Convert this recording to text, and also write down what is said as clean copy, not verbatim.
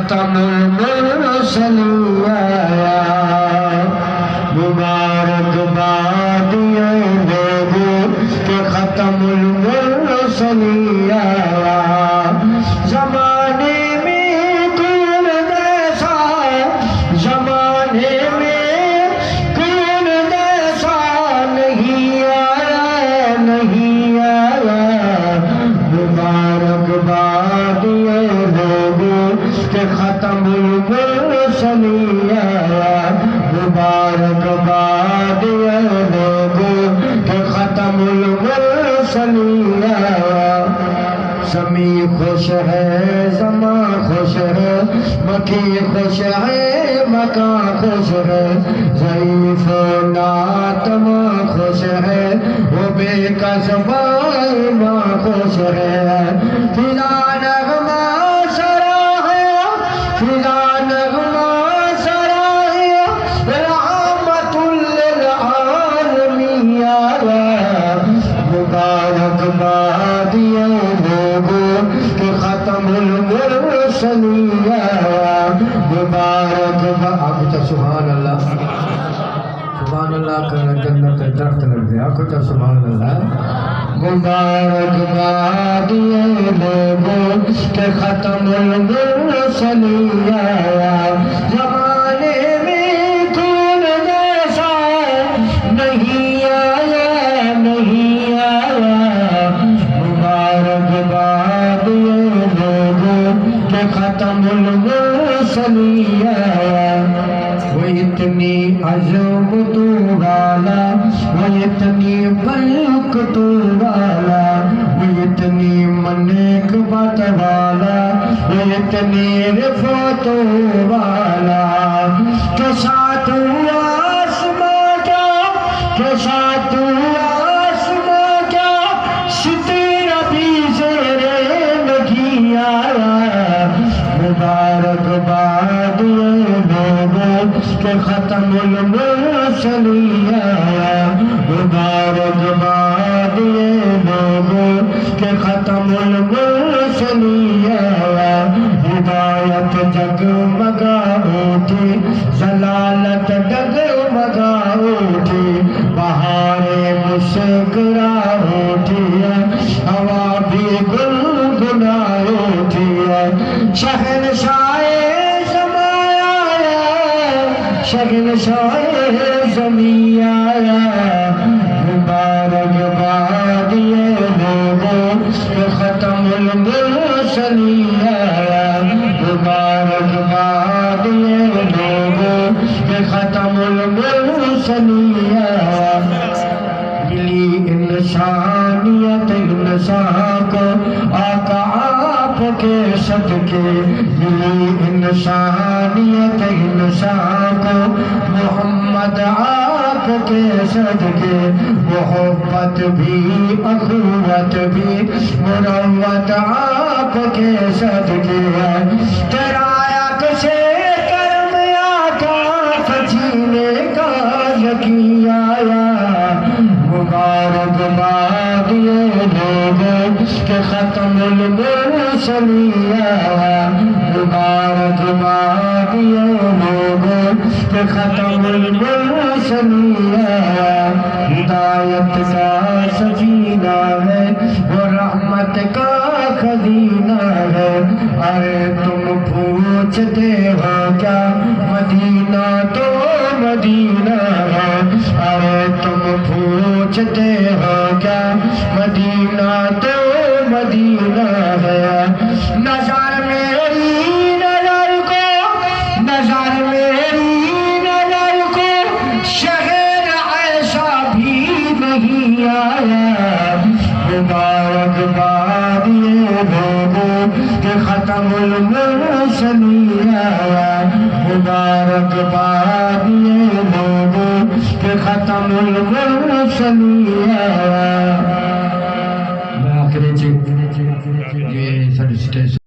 ختم المرسلین آیا مبارک باد یہ لوگوں کہ ختم المرسلین آیا زمانے میں کون جیسا زمانے میں کون جیسا نہیں آیا نہیں آیا مبارک باد یہ لوگوں کہ ختم المرسلین آیا مبارک باد یہ لوگوں کہ ختم المرسلین آیا سمیع خوش ہے زمان خوش ہے مکی خوش ہے مکان خوش ہے ضعیف ناتما خوش ہے وہ بے قصبہ ماں خوش ہے فضا نغمہ سرا ہے فضا نغمہ سرا ہے رحمت للعالمین آیا مبارک باد یہ لوگوں کہ ختم المرسلین آیا مبارک باد سبحان اللہ کرنا جنت درخت لگ گیا کچھ سبحان اللہ مبارک باد یہ لوگوں کہ ختم المرسلین آیا زمانے میں کون جیسا نہیں آیا نہیں آیا مبارک باد یہ لوگوں کہ ختم المرسلین آیا وہ اتنی عظم تو والا وہ اتنی بلک تو والا وہ اتنی منقبت والا وہ اتنی رفعت والا کہ ساتھ آسمان کیا کہ ساتھ آسمان کیا ستارہ بھی زیر لگی آیا مبارک باد یہ لوگوں کہ ختم المرسلین آیا مبارک باد یہ لوگوں کہ ختم المرسلین آیا ہدایت جگمگا اٹھی ضلالت ڈگمگا اٹھی بہاریں مسکرا اٹھی ہوا بھی گنگنا اٹھی شہنشاہ زمان آیا شہنشاہ زمین آیا مبارک باد یہ لوگوں کہ ختم المرسلین آیا مبارک باد یہ لوگوں کہ ختم المرسلین آیا ملی انسانیت انسان کو آقا آپ کے صدقے ملی انسانیت انسان کو محمد آپ کے صدقے محبت بھی اخوت بھی مروت آپ کے صدقے ترایت سے کرم آقا جینے کا یقین آیا مبارک باد یہ لوگوں کہ ختم المرسلین آیا مبارک باد یہ لوگوں کہ ختم المرسلین آیا ہدایت کا سفینہ ہے وہ رحمت کا خزینہ ہے ارے تم پوچھتے ہو کیا مدینہ تو مدینہ ہے ارے تم پوچھتے ہو کیا مدینہ تو مدینہ ہے نظر میری نظر کو نظر میری نظر کو شہر ایسا بھی نہیں آیا مبارک باد یہ لوگوں کہ ختم المرسلین آیا مبارک باد یہ لوگوں کہ ختم المرسلین آیا